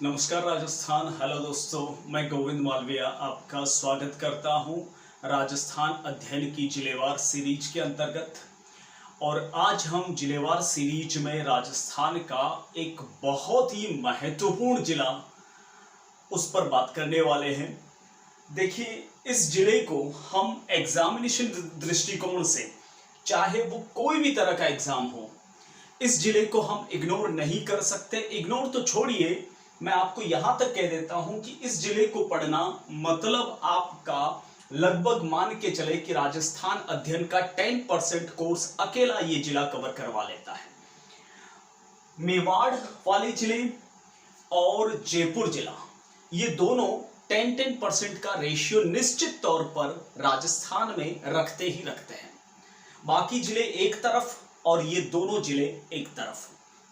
नमस्कार राजस्थान। हेलो दोस्तों, मैं गोविंद मालविया आपका स्वागत करता हूं राजस्थान अध्ययन की जिलेवार सीरीज के अंतर्गत। और आज हम जिलेवार सीरीज में राजस्थान का एक बहुत ही महत्वपूर्ण जिला उस पर बात करने वाले हैं। देखिए, इस जिले को हम एग्जामिनेशन दृष्टिकोण से, चाहे वो कोई भी तरह का एग्जाम हो, इस जिले को हम इग्नोर नहीं कर सकते। इग्नोर तो छोड़िए, मैं आपको यहां तक कह देता हूं कि इस जिले को पढ़ना मतलब आपका लगभग मान के चले कि राजस्थान अध्ययन का 10% कोर्स अकेला ये जिला कवर करवा लेता है। मेवाड़ वाले जिले और जयपुर जिला, ये दोनों 10-10% का रेशियो निश्चित तौर पर राजस्थान में रखते ही रखते हैं। बाकी जिले एक तरफ और ये दोनों जिले एक तरफ,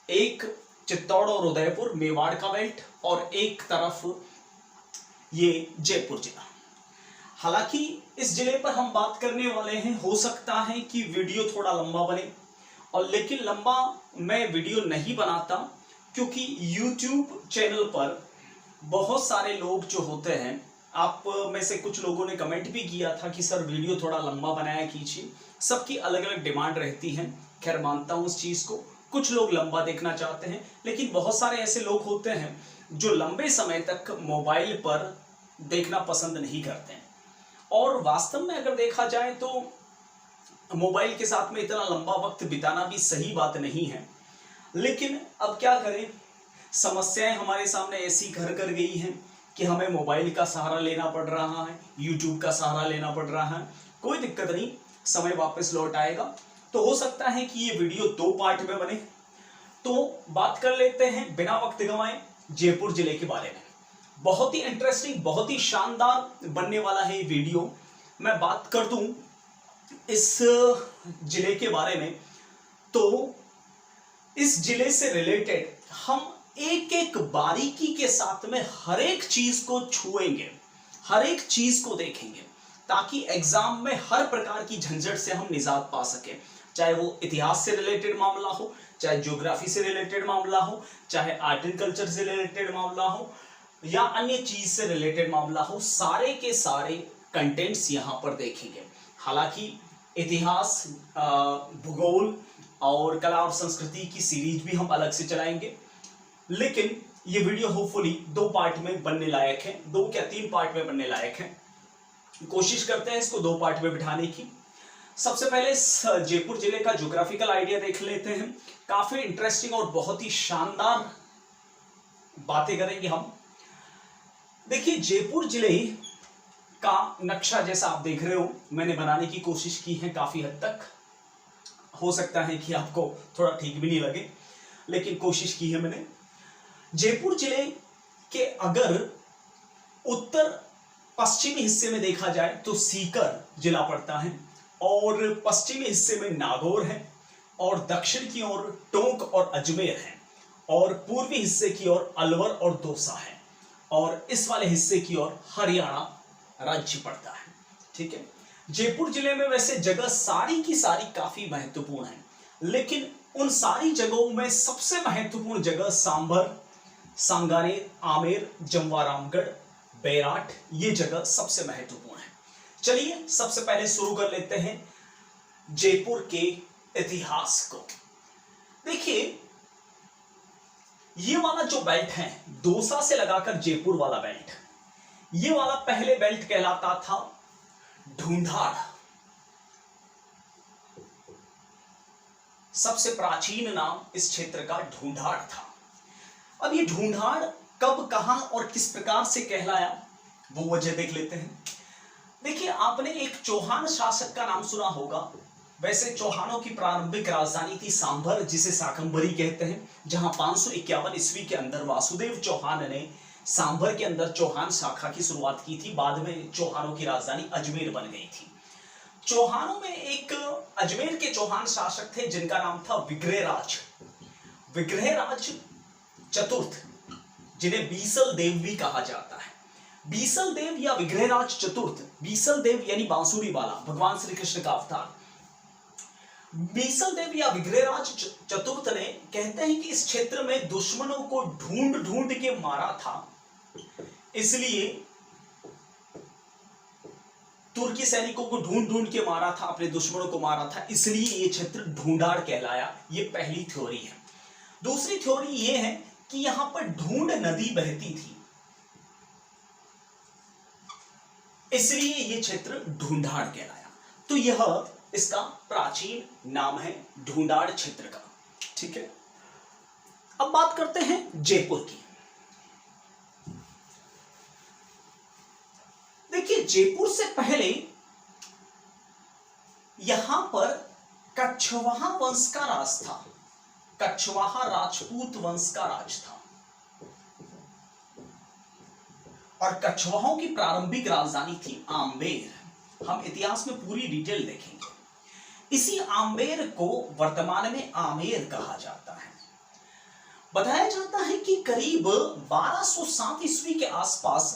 एक चित्तौड़ और उदयपुर मेवाड़ का बेल्ट और एक तरफ ये जयपुर जिला। हालांकि इस जिले पर हम बात करने वाले हैं, हो सकता है कि वीडियो थोड़ा लंबा बने, और लेकिन लंबा मैं वीडियो नहीं बनाता क्योंकि YouTube चैनल पर बहुत सारे लोग जो होते हैं, आप में से कुछ लोगों ने कमेंट भी किया था कि सर वीडियो थोड़ा लंबा बनाया कीजिए। सबकी अलग अलग डिमांड रहती है, खैर मानता हूं उस चीज को। कुछ लोग लंबा देखना चाहते हैं, लेकिन बहुत सारे ऐसे लोग होते हैं जो लंबे समय तक मोबाइल पर देखना पसंद नहीं करते हैं। और वास्तव में अगर देखा जाए तो मोबाइल के साथ में इतना लंबा वक्त बिताना भी सही बात नहीं है। लेकिन अब क्या करें, समस्याएं हमारे सामने ऐसी घर कर गई हैं कि हमें मोबाइल का सहारा लेना पड़ रहा है, यूट्यूब का सहारा लेना पड़ रहा है। कोई दिक्कत नहीं, समय वापस लौट आएगा। तो हो सकता है कि ये वीडियो 2 पार्ट में बने। तो बात कर लेते हैं बिना वक्त गंवाए जयपुर जिले के बारे में। बहुत ही इंटरेस्टिंग, बहुत ही शानदार बनने वाला है ये वीडियो। मैं बात कर दूं इस जिले के बारे में, तो इस जिले से रिलेटेड हम एक एक बारीकी के साथ में हर एक चीज को छुएंगे, हर एक चीज को देखेंगे, ताकि एग्जाम में हर प्रकार की झंझट से हम निजात पा सकें। चाहे वो इतिहास से रिलेटेड मामला हो, चाहे ज्योग्राफी से रिलेटेड मामला हो, चाहे आर्ट एंड कल्चर से रिलेटेड मामला हो, या अन्य चीज से रिलेटेड मामला हो, सारे के सारे कंटेंट्स यहां पर देखेंगे। हालांकि इतिहास, भूगोल और कला और संस्कृति की सीरीज भी हम अलग से चलाएंगे, लेकिन ये वीडियो होपफुली 2 पार्ट में बनने लायक है, 2 या 3 पार्ट में बनने लायक है। कोशिश करते हैं इसको 2 पार्ट में बिठाने की। सबसे पहले इस जयपुर जिले का ज्योग्राफिकल आइडिया देख लेते हैं। काफी इंटरेस्टिंग और बहुत ही शानदार बातें करेंगे हम। देखिए, जयपुर जिले का नक्शा जैसा आप देख रहे हो, मैंने बनाने की कोशिश की है काफी हद तक। हो सकता है कि आपको थोड़ा ठीक भी नहीं लगे, लेकिन कोशिश की है मैंने। जयपुर जिले के अगर उत्तर पश्चिमी हिस्से में देखा जाए तो सीकर जिला पड़ता है, और पश्चिमी हिस्से में नागौर है, और दक्षिण की ओर टोंक और अजमेर है, और पूर्वी हिस्से की ओर अलवर और दौसा है, और इस वाले हिस्से की ओर हरियाणा राज्य पड़ता है। ठीक है, जयपुर जिले में वैसे जगह सारी की सारी काफी महत्वपूर्ण है, लेकिन उन सारी जगहों में सबसे महत्वपूर्ण जगह सांभर, सांगानेर, आमेर, जमवारामगढ़, बैराट, ये जगह सबसे महत्वपूर्ण है। चलिए सबसे पहले शुरू कर लेते हैं जयपुर के इतिहास को। देखिए, ये वाला जो बेल्ट है, दौसा से लगाकर जयपुर वाला बेल्ट, ये वाला पहले बेल्ट कहलाता था ढूंढाड़। सबसे प्राचीन नाम इस क्षेत्र का ढूंढाड़ था। अब ये ढूंढाड़ कब, कहां और किस प्रकार से कहलाया, वो वजह देख लेते हैं। देखिए, आपने एक चौहान शासक का नाम सुना होगा। वैसे चौहानों की प्रारंभिक राजधानी थी सांभर, जिसे शाकंभरी कहते हैं, जहां 551 ईस्वी के अंदर वासुदेव चौहान ने सांभर के अंदर चौहान शाखा की शुरुआत की थी। बाद में चौहानों की राजधानी अजमेर बन गई थी। चौहानों में एक अजमेर के चौहान शासक थे जिनका नाम था विग्रहराज, विग्रहराज चतुर्थ, जिन्हें बीसल देव भी कहा जाता है। बीसल देव या विग्रहराज चतुर्थ, बीसल देव यानी बांसुरी वाला, भगवान श्री कृष्ण का अवतार। बीसल देव या विग्रहराज चतुर्थ ने कहते हैं कि इस क्षेत्र में दुश्मनों को ढूंढ ढूंढ के मारा था, इसलिए तुर्की सैनिकों को ढूंढ ढूंढ के मारा था, अपने दुश्मनों को मारा था, इसलिए ये क्षेत्र ढूंढाड़ कहलाया। ये पहली थ्योरी है। दूसरी थ्योरी ये है कि यहां पर ढूंढ नदी बहती थी, इसलिए ये क्षेत्र ढूंढाड़ कहलाया। तो यह इसका प्राचीन नाम है ढूंढाड़ क्षेत्र का। ठीक है, अब बात करते हैं जयपुर की। देखिए, जयपुर से पहले यहां पर कछवाहा वंश का राज था। कछवाहा राजपूत वंश का राज था और कछवाहों की प्रारंभिक राजधानी थी आम्बेर। हम इतिहास में पूरी डिटेल देखेंगे। इसी आम्बेर को वर्तमान में आमेर कहा जाता है। बताया जाता है कि करीब 1207 ईस्वी के आसपास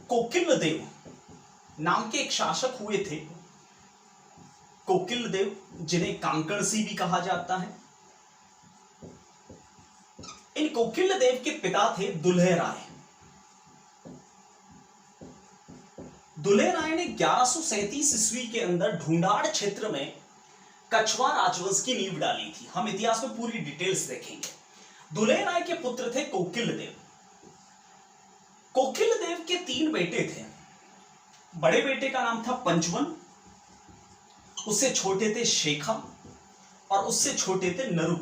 कोकिलदेव नाम के एक शासक हुए थे। कोकिलदेव, जिन्हें कांकणसी भी कहा जाता है। इन कोकिलदेव के पिता थे दुल्हे राय। दुल्हे राय ने 1137 ईस्वी के अंदर ढूंढाड़ क्षेत्र में कछवा राजवंश की नींव डाली थी। हम इतिहास में पूरी डिटेल्स देखेंगे। दुल्हे राय के पुत्र थे कोकिलदेव। कोकिलदेव के 3 बेटे थे। बड़े बेटे का नाम था पंचवन, उससे छोटे थे शेखा और उससे छोटे थे नरु।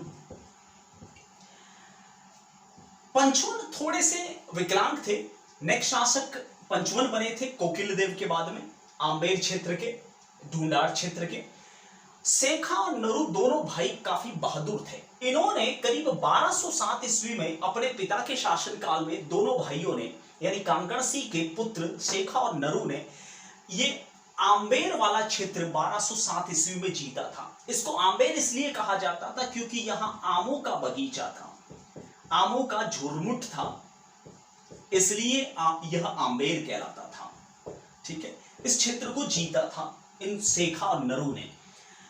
पंचवन थोड़े से विकलांग थे। नेक्स्ट शासक पंचवन बने थे कोकिलदेव के बाद में, आम्बेर क्षेत्र के, ढूंढाड़ क्षेत्र के। शेखा और नरु दोनों भाई काफी बहादुर थे। इन्होंने करीब 1207 ईस्वी में अपने पिता के शासनकाल में दोनों भाइयों ने, यानी कांकणसी के पुत्र शेखा और नरु ने, ये आम्बेर वाला क्षेत्र 1207 ईस्वी में जीता था। इसको आम्बेर इसलिए कहा जाता था क्योंकि यहां आमों का बगीचा था, आमों का झुरमुट था, इसलिए यह आम्बेर कहलाता था। ठीक है, इस क्षेत्र को जीता था इन शेखा और नरु ने।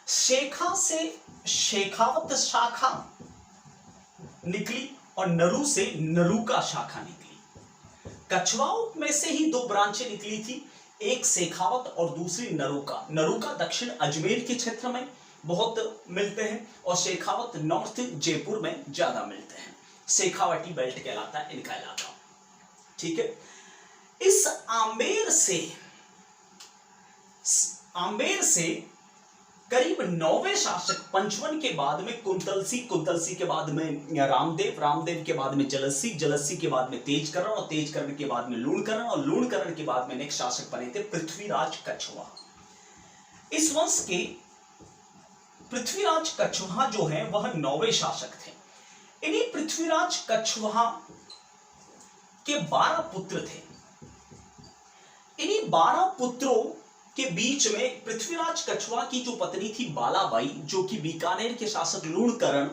शेखा से शेखावत शाखा निकली और नरु से नरुका शाखा निकली। कछवाओं में से ही 2 ब्रांचें निकली थी, एक शेखावत और दूसरी नरुका। नरुका दक्षिण अजमेर के क्षेत्र में बहुत मिलते हैं और शेखावत नॉर्थ जयपुर में ज्यादा मिलते हैं। शेखावटी बेल्ट कहलाता है इनका इलाका। ठीक है, इस आम्बेर से करीब 9वें शासक पंचवन के बाद में कुंतलसी, कुंतलसी के बाद में रामदेव, रामदेव के बाद में जलसी, जलसी के बाद में तेजकर्ण और तेजकर्ण के बाद में लूणकर्ण और लूणकर्ण के बाद में नेक्स्ट शासक बने थे पृथ्वीराज कछवाहा। इस वंश के पृथ्वीराज कछवाहा जो है वह 9वें शासक थे। इन्हीं पृथ्वीराज कछवाहा के 12 पुत्र थे। इन्हीं 12 पुत्रों के बीच में पृथ्वीराज कछवाहा की जो पत्नी थी बालाबाई, जो कि बीकानेर के शासक लूणकर्ण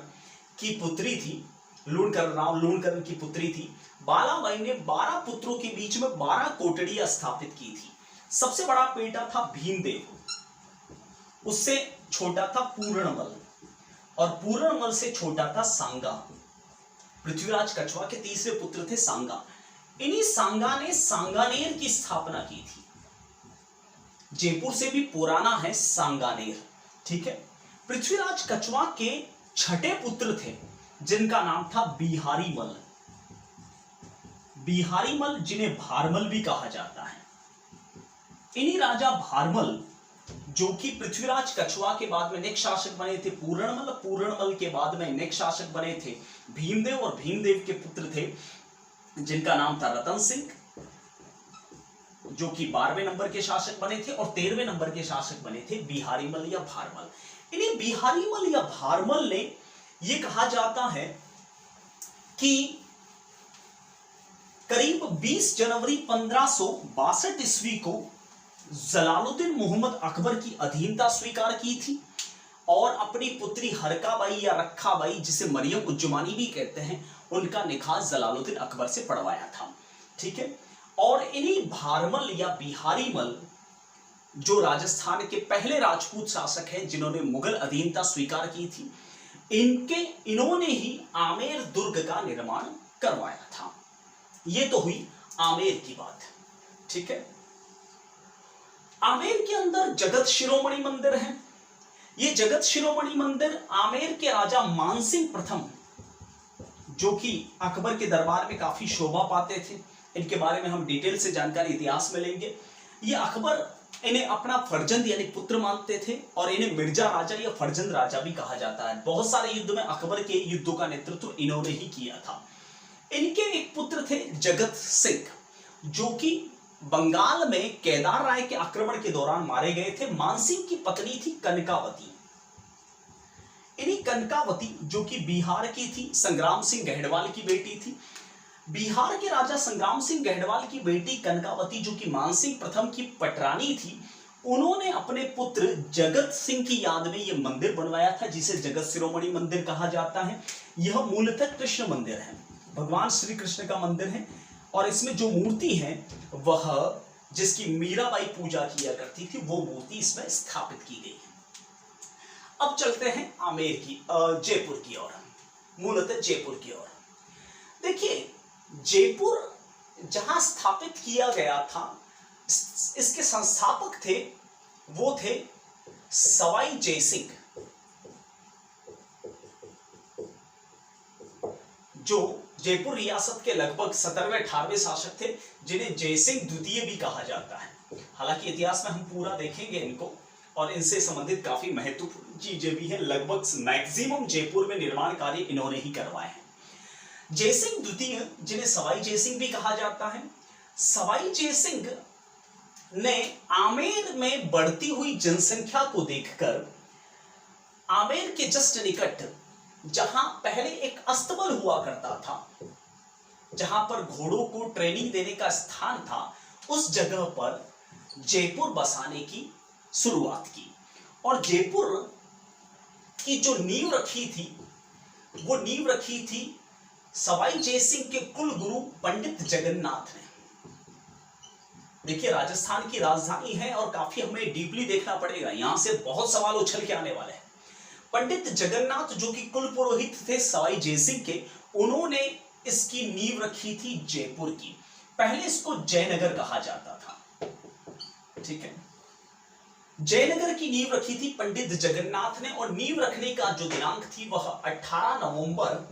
की पुत्री थी, राव लूणकर्ण की पुत्री थी। बालाबाई ने 12 पुत्रों के बीच में 12 कोटड़ियां स्थापित की थी। सबसे बड़ा बेटा था भीमदेव, उससे छोटा था पूर्णमल और पूर्णमल से छोटा था सांगा। पृथ्वीराज कछवाहा के तीसरे पुत्र थे सांगा। इन्हीं सांगा ने सांगानेर की स्थापना की थी। जयपुर से भी पुराना है सांगानेर। ठीक है, पृथ्वीराज कछवाहा के 6ठे पुत्र थे जिनका नाम था बिहारीमल। बिहारीमल, जिन्हें भारमल भी कहा जाता है। इन्हीं राजा भारमल, जो कि पृथ्वीराज कछवाहा के बाद में नेक्स्ट शासक बने थे पूर्णमल, पूर्णमल के बाद में नेक्स्ट शासक बने थे भीमदेव और भीमदेव के पुत्र थे जिनका नाम था रतन सिंह, जो कि 12वें नंबर के शासक बने थे और 13वें नंबर के शासक बने थे बिहारीमल या भारमल। इन्हीं बिहारीमल या भारमल ने, यह कहा जाता है कि करीब 20 जनवरी 1562 ईस्वी को जलालुद्दीन मोहम्मद अकबर की अधीनता स्वीकार की थी और अपनी पुत्री हरकाबाई या रखाबाई, जिसे मरियम उज्जमानी भी कहते हैं, उनका निकाह जलालुद्दीन अकबर से पढ़वाया था। ठीक है, और इन्हीं भारमल या बिहारीमल जो राजस्थान के पहले राजपूत शासक हैं जिन्होंने मुगल अधीनता स्वीकार की थी, इन्होंने ही आमेर दुर्ग का निर्माण करवाया था। ये तो हुई आमेर की बात, ठीक है। आमेर के अंदर जगत शिरोमणि मंदिर है। ये जगत शिरोमणि मंदिर आमेर के राजा मानसिंह प्रथम, जो कि अकबर के दरबार में काफी शोभा पाते थे, इनके बारे में हम डिटेल से जानकारी इतिहास में लेंगे। ये अकबर इन्हें अपना फर्जंद यानी पुत्र मानते थे और इन्हें मिर्जा राजा या फर्जंद राजा भी कहा जाता है। बहुत सारे युद्ध में अकबर के युद्धों का नेतृत्व इन्होंने ही किया था। इनके एक पुत्र थे जगत सिंह, जो कि बंगाल में केदार राय के आक्रमण के दौरान मारे गए थे। मानसिंह की पत्नी थी कनकावती। इन्हीं कनकावती, जो कि बिहार की थी, संग्राम सिंह गहडवाल की बेटी थी। बिहार के राजा संग्राम सिंह गहडवाल की बेटी कनकावती, जो कि मानसिंह प्रथम की पटरानी थी, उन्होंने अपने पुत्र जगत सिंह की याद में यह मंदिर बनवाया था, जिसे जगत शिरोमणि मंदिर कहा जाता है। यह मूलतः कृष्ण मंदिर है, भगवान श्री कृष्ण का मंदिर है। और इसमें जो मूर्ति है वह जिसकी मीराबाई पूजा किया करती थी, वो मूर्ति इसमें स्थापित की गई है। अब चलते हैं आमेर की जयपुर की ओर, मूलतः जयपुर की ओर। देखिए, जयपुर जहां स्थापित किया गया था, इसके संस्थापक थे, वो थे सवाई जयसिंह, जो जयपुर रियासत के लगभग 17वें 18वें शासक थे, जिन्हें जयसिंह द्वितीय भी कहा जाता है। हालांकि इतिहास में हम पूरा देखेंगे इनको, और इनसे संबंधित काफी महत्वपूर्ण चीजें भी हैं। लगभग मैक्सिमम जयपुर में निर्माण कार्य इन्होंने ही करवाए हैं। जयसिंह द्वितीय, जिन्हें सवाई जयसिंह भी कहा जाता है, सवाई जयसिंह ने आमेर में बढ़ती हुई जनसंख्या को देखकर आमेर के जस्ट निकट, जहां पहले एक अस्तबल हुआ करता था, जहां पर घोड़ों को ट्रेनिंग देने का स्थान था, उस जगह पर जयपुर बसाने की शुरुआत की। और जयपुर की जो नींव रखी थी, वो नींव रखी थी सवाई जयसिंह के कुल गुरु पंडित जगन्नाथ ने। देखिए, राजस्थान की राजधानी है और काफी हमें डीपली देखना पड़ेगा, यहां से बहुत सवाल उछल के आने वाले हैं। पंडित जगन्नाथ, जो कि कुल पुरोहित थे सवाई जयसिंह के, उन्होंने इसकी नींव रखी थी जयपुर की। पहले इसको जयनगर कहा जाता था, ठीक है। जयनगर की नींव रखी थी पंडित जगन्नाथ ने, और नींव रखने का जो दिनांक थी वह 18 नवंबर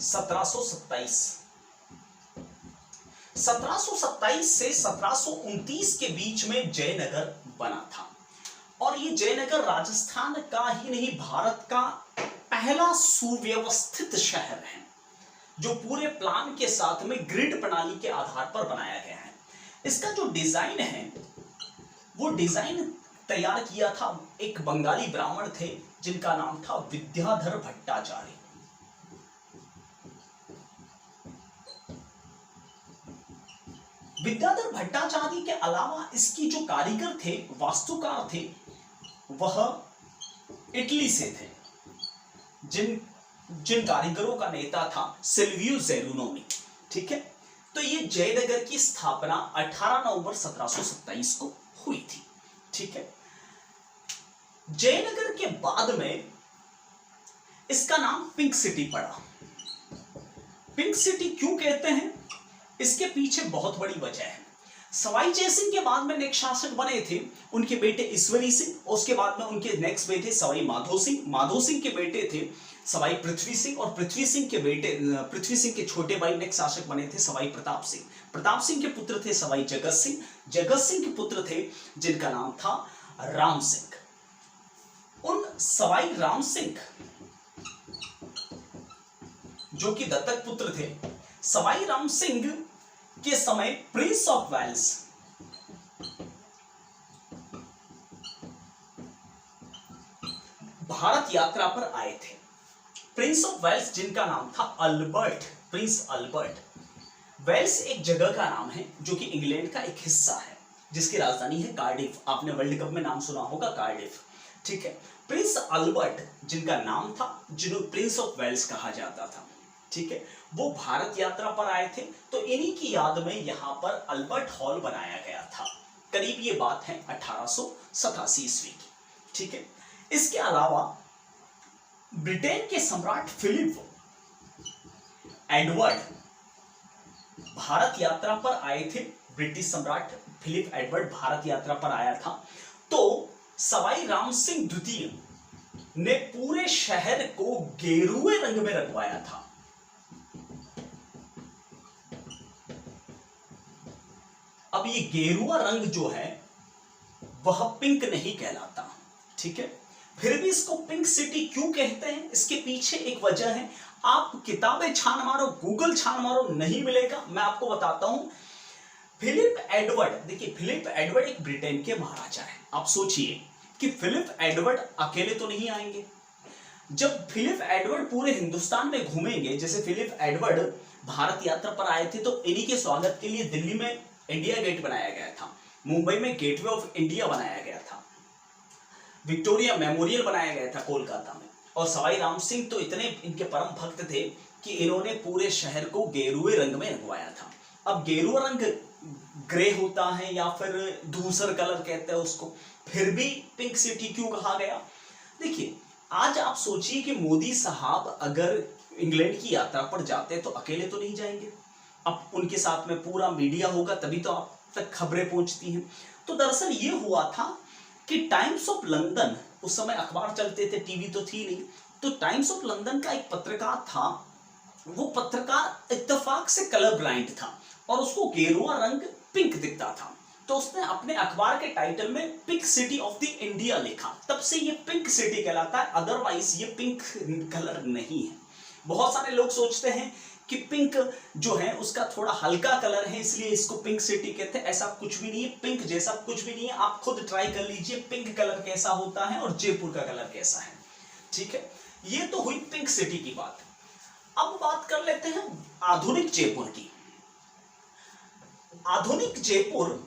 1727 से 1729 के बीच में जयनगर बना था। और ये जयनगर राजस्थान का ही नहीं, भारत का पहला सुव्यवस्थित शहर है, जो पूरे प्लान के साथ में ग्रिड प्रणाली के आधार पर बनाया गया है। इसका जो डिजाइन है, वो डिजाइन तैयार किया था एक बंगाली ब्राह्मण थे, जिनका नाम था विद्याधर भट्टाचार्य। विद्याधर भट्टाचार्य के अलावा इसकी जो कारीगर थे, वास्तुकार थे, वह इटली से थे, जिन कारीगरों का नेता था सिल्वियो जेरुनोनी, ठीक है। तो ये जयनगर की स्थापना 18 नवंबर 1727 को हुई थी, ठीक है। जयनगर के बाद में इसका नाम पिंक सिटी पड़ा। पिंक सिटी क्यों कहते हैं, इसके पीछे बहुत बड़ी वजह है। सवाई जयसिंह के बाद में नेक्स्ट शासक बने थे उनके बेटे ईश्वरी सिंह, उसके बाद में उनके नेक्स्ट बेटे सवाई माधो सिंह, माधो सिंह के बेटे थे सवाई पृथ्वी सिंह, और पृथ्वी सिंह के छोटे भाई नेक्स्ट शासक बने थे सवाई प्रताप सिंह। प्रताप सिंह के पुत्र थे सवाई जगत सिंह, जगत सिंह के पुत्र थे जिनका नाम था राम सिंह। उन सवाई राम सिंह, जो कि दत्तक पुत्र थे, सवाई राम सिंह के समय प्रिंस ऑफ वेल्स भारत यात्रा पर आए थे। प्रिंस ऑफ वेल्स, जिनका नाम था अल्बर्ट, प्रिंस अल्बर्ट। वेल्स एक जगह का नाम है जो कि इंग्लैंड का एक हिस्सा है, जिसकी राजधानी है कार्डिफ। आपने वर्ल्ड कप में नाम सुना होगा कार्डिफ, ठीक है। प्रिंस अल्बर्ट, जिनका नाम था, जिन्हें प्रिंस ऑफ वेल्स कहा जाता था, ठीक है, वो भारत यात्रा पर आए थे। तो इन्हीं की याद में यहां पर अल्बर्ट हॉल बनाया गया था, करीब ये बात है 1887 ईस्वी की, ठीक है। इसके अलावा ब्रिटेन के सम्राट फिलिप एडवर्ड भारत यात्रा पर आए थे। ब्रिटिश सम्राट फिलिप एडवर्ड भारत यात्रा पर आया था, तो सवाई राम सिंह द्वितीय ने पूरे शहर को गेरुए रंग में रंगवाया था। अब ये गेरुआ रंग जो है वह पिंक नहीं कहलाता, ठीक है। फिर भी इसको पिंक सिटी क्यों कहते हैं, इसके पीछे एक वजह है। आप किताबें छान मारो, गूगल छान मारो, नहीं मिलेगा। मैं आपको बताता हूं। फिलिप एडवर्ड, देखिए फिलिप एडवर्ड एक ब्रिटेन के महाराजा है। आप सोचिए कि फिलिप एडवर्ड अकेले तो नहीं आएंगे। जब फिलिप एडवर्ड पूरे हिंदुस्तान में घूमेंगे, जैसे फिलिप एडवर्ड भारत यात्रा पर आए थे तो इन्हीं के स्वागत के लिए दिल्ली में इंडिया गेट बनाया गया था, मुंबई में गेटवे ऑफ इंडिया बनाया गया था, विक्टोरिया मेमोरियल बनाया गया था कोलकाता में। और सवाई राम सिंह तो इतने इनके परम भक्त थे कि इन्होंने पूरे शहर को गेरुए रंग में रंगवाया था। अब गेरुआ रंग ग्रे होता है या फिर धूसर कलर कहते हैं उसको, फिर भी पिंक सिटी क्यों कहा गया? देखिए आज आप सोचिए कि मोदी साहब अगर इंग्लैंड की यात्रा पर जाते तो अकेले तो नहीं जाएंगे, अब उनके साथ में पूरा मीडिया होगा तभी तो आप तक खबरें पहुंचती हैं। तो दरअसल ये हुआ था कि टाइम्स ऑफ लंदन, उस समय अखबार चलते थे, टीवी तो थी नहीं, तो टाइम्स ऑफ लंदन का एक पत्रकार था, वो पत्रकार इत्तेफाक से कलर ब्लाइंड था और उसको गेरुआ रंग पिंक दिखता था, तो उसने अपने अखबार के टाइटल में pink city of the India लिखा। तब से ये पिंक सिटी कहलाता है, अदरवाइज ये पिंक कलर नहीं है। बहुत सारे लोग सोचते हैं कि पिंक जो है उसका थोड़ा हल्का कलर है इसलिए इसको पिंक सिटी कहते हैं, ऐसा कुछ भी नहीं है, पिंक जैसा कुछ भी नहीं है। आप खुद ट्राई कर लीजिए पिंक कलर कैसा होता है और जयपुर का कलर कैसा है, ठीक है। ये तो हुई पिंक सिटी की बात। अब बात कर लेते हैं आधुनिक जयपुर की। आधुनिक जयपुर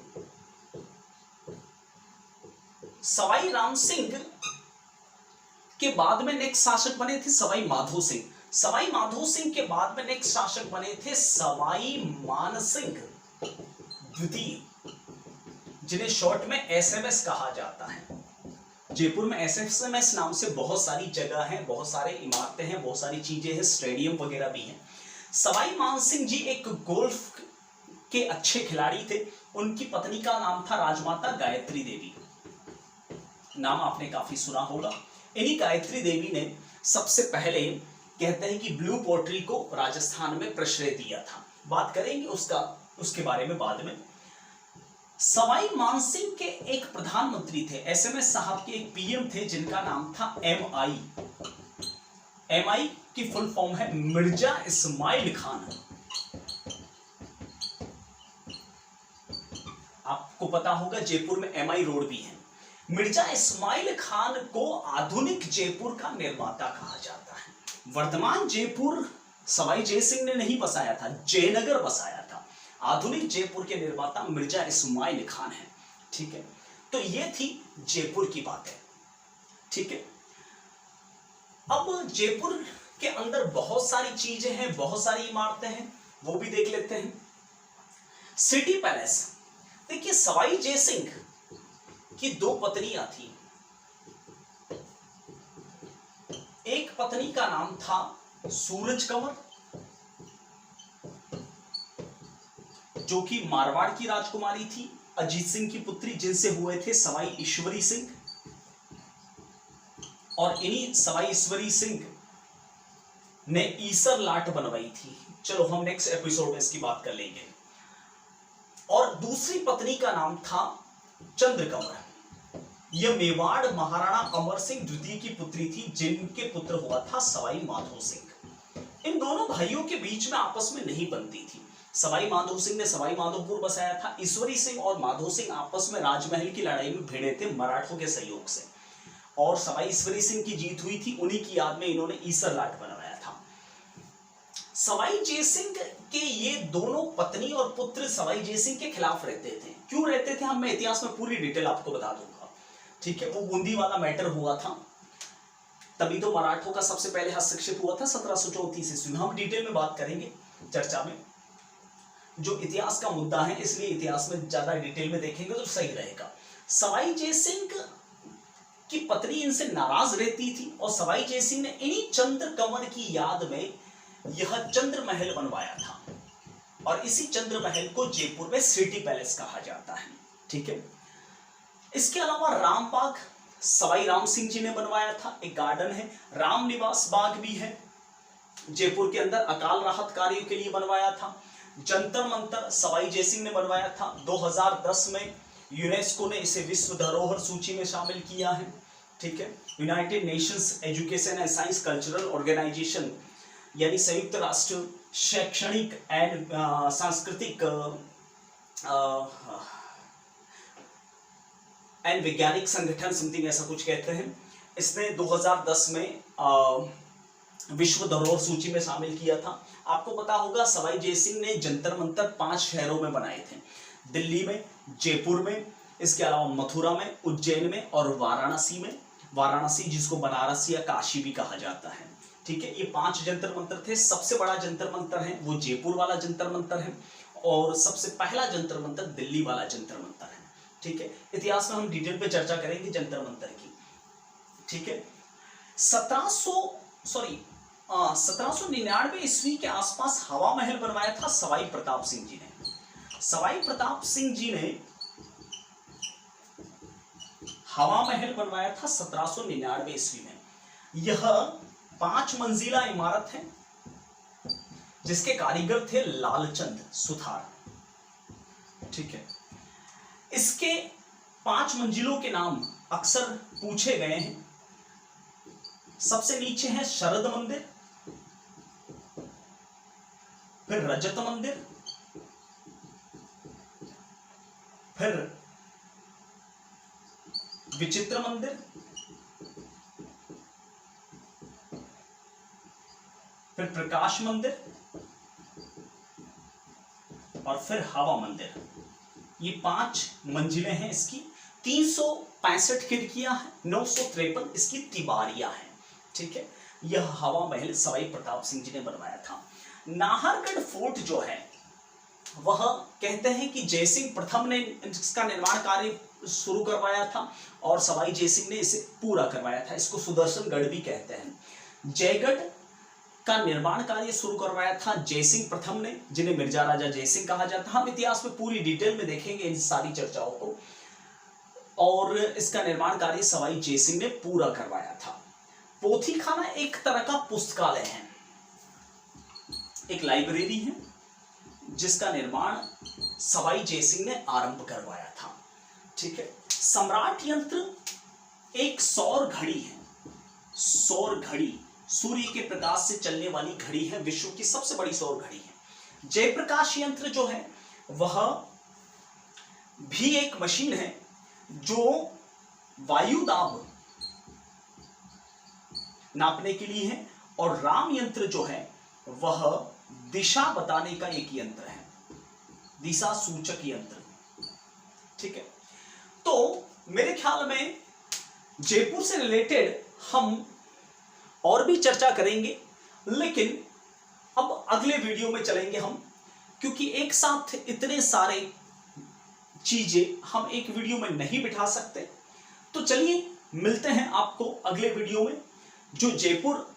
सवाई राम सिंह के बाद में नेक्स्ट शासक बने थे सवाई माधो सिंह। सवाई माधो सिंह के बाद में नेक्स्ट शासक बने थे सवाई मान सिंह द्वितीय, जिन्हें शॉर्ट में एसएमएस कहा जाता है। जयपुर में एसएमएस नाम से बहुत सारी जगह हैं, बहुत सारे इमारतें हैं, बहुत सारी चीजें हैं, स्टेडियम वगैरह भी हैं। सवाई मान सिंह जी एक गोल्फ के अच्छे खिलाड़ी थे। उनकी पत्नी का नाम था राजमाता गायत्री देवी, नाम आपने काफी सुना होगा। इन्हीं गायत्री देवी ने सबसे पहले कहते हैं कि ब्लू पोट्री को राजस्थान में प्रश्रय दिया था। बात करेंगे उसके बारे में बाद में। सवाई मानसिंह के एक प्रधानमंत्री थे, एसएमएस साहब के एक पीएम थे जिनका नाम था एमआई। एमआई की फुल फॉर्म है मिर्जा इस्माइल खान। आपको पता होगा जयपुर में एमआई रोड भी है। मिर्जा इस्माइल खान को आधुनिक जयपुर का निर्माता कहा जाता है। वर्तमान जयपुर सवाई जय सिंह ने नहीं बसाया था, जयनगर बसाया था। आधुनिक जयपुर के निर्माता मिर्जा इस्माइल खान है, ठीक है। तो ये थी जयपुर की बातें, ठीक है। अब जयपुर के अंदर बहुत सारी चीजें हैं, बहुत सारी इमारतें हैं, वो भी देख लेते हैं। सिटी पैलेस, देखिए सवाई जय सिंह की दो पत्नियां थी। एक पत्नी का नाम था सूरज कंवर, जो कि मारवाड़ की राजकुमारी थी, अजीत सिंह की पुत्री, जिनसे हुए थे सवाई ईश्वरी सिंह। और इन्हीं सवाई ईश्वरी सिंह ने ईसर लाट बनवाई थी। चलो हम नेक्स्ट एपिसोड में इसकी बात कर लेंगे। और दूसरी पत्नी का नाम था चंद्र कंवर। यह मेवाड़ महाराणा अमर सिंह द्वितीय की पुत्री थी, जिनके पुत्र हुआ था सवाई माधो सिंह। इन दोनों भाइयों के बीच में आपस में नहीं बनती थी। सवाई माधो सिंह ने सवाई माधोपुर बसाया था। ईश्वरी सिंह और माधो सिंह आपस में राजमहल की लड़ाई में भिड़े थे मराठों के सहयोग से, और सवाई ईश्वरी सिंह की जीत हुई थी। उन्हीं की याद में इन्होंने ईसर लाट बनवाया था। सवाई जय सिंह के ये दोनों पत्नी और पुत्र सवाई जय सिंह के खिलाफ रहते थे। क्यों रहते थे, मैं इतिहास में पूरी डिटेल आपको बता दूंगा, ठीक है। वो बूंदी वाला मैटर हुआ था, तभी तो मराठों का सबसे पहले हस्तक्षेप हुआ था 1734 ईस्वी में। हम डिटेल में बात करेंगे चर्चा में। जो इतिहास का मुद्दा है, इसलिए इतिहास में ज्यादा डिटेल में देखेंगे तो सही रहेगा। सवाई जयसिंह की पत्नी इनसे नाराज रहती थी और सवाई जयसिंह ने इन्हीं चंद्र कंवर की याद में यह चंद्र महल बनवाया था और इसी चंद्र महल को जयपुर में सिटी पैलेस कहा जाता है। ठीक है, इसके अलावा राम बाग सवाई राम सिंह जी ने बनवाया था, एक गार्डन है। राम निवास बाग भी है जयपुर के अंदर, अकाल राहत कार्यों के लिए बनवाया था। जंतर मंतर सवाई जयसिंह ने बनवाया था। 2010 में यूनेस्को ने इसे विश्व धरोहर सूची में शामिल किया है। ठीक है, United Nations Education and Science Cultural Organization यानी संयुक्त राष्ट्र शैक्षणिक एंड सांस्कृतिक एंड वैज्ञानिक संगठन समथिंग ऐसा कुछ कहते हैं, इसने 2010 में विश्व धरोहर सूची में शामिल किया था। आपको पता होगा सवाई जयसिंह ने जंतर मंतर 5 शहरों में बनाए थे, दिल्ली में, जयपुर में, इसके अलावा मथुरा में, उज्जैन में और वाराणसी में। वाराणसी जिसको बनारस या काशी भी कहा जाता है। ठीक है, ये 5 जंतर मंतर थे। सबसे बड़ा जंतर मंतर है वो जयपुर वाला जंतर मंतर है और सबसे पहला जंतर मंतर दिल्ली वाला जंतर मंतर है। ठीक है, इतिहास में हम डिटेल पे चर्चा करेंगे जंतर मंतर की। ठीक है, 1799 ईस्वी के आसपास हवा महल बनवाया था सवाई प्रताप सिंह जी ने। सवाई प्रताप सिंह जी ने हवा महल बनवाया था 1799 ईस्वी में। यह 5 मंजिला इमारत है जिसके कारीगर थे लालचंद सुथार। ठीक है, इसके 5 मंजिलों के नाम अक्सर पूछे गए हैं। सबसे नीचे है शरद मंदिर, फिर रजत मंदिर, फिर विचित्र मंदिर, फिर प्रकाश मंदिर और फिर हवा मंदिर। ये 5 मंजिलें हैं इसकी। 365 खिड़कियां हैं, 953 इसकी तिबारियां हैं। ठीक है, यह हवा महल सवाई प्रताप सिंह जी ने बनवाया था। नाहरगढ़ फोर्ट जो है वह कहते हैं कि जयसिंह प्रथम ने इसका निर्माण कार्य शुरू करवाया था और सवाई जयसिंह ने इसे पूरा करवाया था। इसको सुदर्शनगढ़ भी कहते हैं। जयगढ़ का निर्माण कार्य शुरू करवाया था जयसिंह प्रथम ने, जिन्हें मिर्जा राजा जयसिंह कहा जाता है। हम इतिहास में पूरी डिटेल में देखेंगे इन सारी चर्चाओं को। और इसका निर्माण कार्य सवाई जयसिंह ने पूरा करवाया था। पोथी खाना एक तरह का पुस्तकालय है, एक लाइब्रेरी है जिसका निर्माण सवाई जयसिंह ने आरंभ करवाया था। ठीक है, सम्राट यंत्र एक सौर घड़ी है। सौर घड़ी सूर्य के प्रकाश से चलने वाली घड़ी है, विश्व की सबसे बड़ी सौर घड़ी है। जयप्रकाश यंत्र जो है वह भी एक मशीन है जो वायु दाब नापने के लिए है। और राम यंत्र जो है वह दिशा बताने का एक यंत्र है, दिशा सूचक यंत्र। ठीक है, तो मेरे ख्याल में जयपुर से रिलेटेड हम और भी चर्चा करेंगे, लेकिन अब अगले वीडियो में चलेंगे हम, क्योंकि एक साथ इतने सारे चीजें हम एक वीडियो में नहीं बिठा सकते। तो चलिए मिलते हैं आपको अगले वीडियो में, जो जयपुर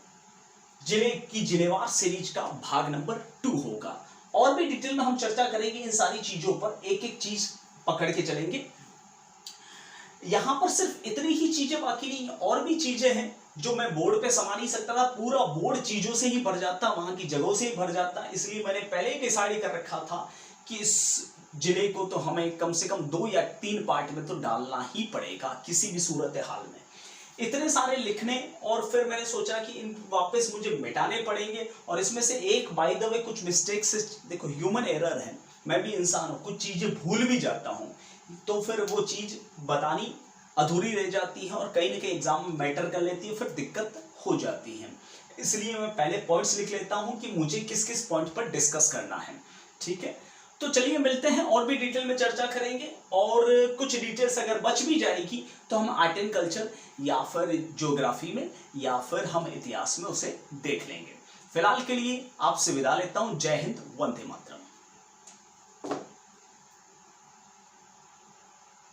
जिले की जिलेवार सीरीज का भाग नंबर 2 होगा। और भी डिटेल में हम चर्चा करेंगे इन सारी चीजों पर, एक एक चीज पकड़ के चलेंगे। यहां पर सिर्फ इतनी ही चीजें बाकी नहीं, और भी चीजें हैं जो मैं बोर्ड पे समा नहीं सकता था। पूरा बोर्ड चीजों से ही भर जाता, वहां की जगहों से ही भर जाता। इसलिए मैंने पहले ही डिसाइड कर रखा था कि इस जिले को तो हमें कम से कम 2 या 3 पार्ट में तो डालना ही पड़ेगा किसी भी सूरत हाल में। इतने सारे लिखने, और फिर मैंने सोचा कि इन वापस मुझे मिटाने पड़ेंगे। और इसमें से एक बाय द वे कुछ मिस्टेक्स, देखो ह्यूमन एरर है, मैं भी इंसान हूँ, कुछ चीजें भूल भी जाता हूँ, तो फिर वो चीज बतानी अधूरी रह जाती है और कहीं ना कहीं एग्जाम में मैटर कर लेती है, फिर दिक्कत हो जाती है। इसलिए मैं पहले पॉइंट्स लिख लेता हूं कि मुझे किस किस पॉइंट पर डिस्कस करना है। ठीक है, तो चलिए मिलते हैं, और भी डिटेल में चर्चा करेंगे। और कुछ डिटेल्स अगर बच भी जाएगी तो हम आर्ट एंड कल्चर या फिर ज्योग्राफी में या फिर हम इतिहास में उसे देख लेंगे। फिलहाल के लिए आपसे विदा लेता हूं। जय हिंद, वंदे मातरम।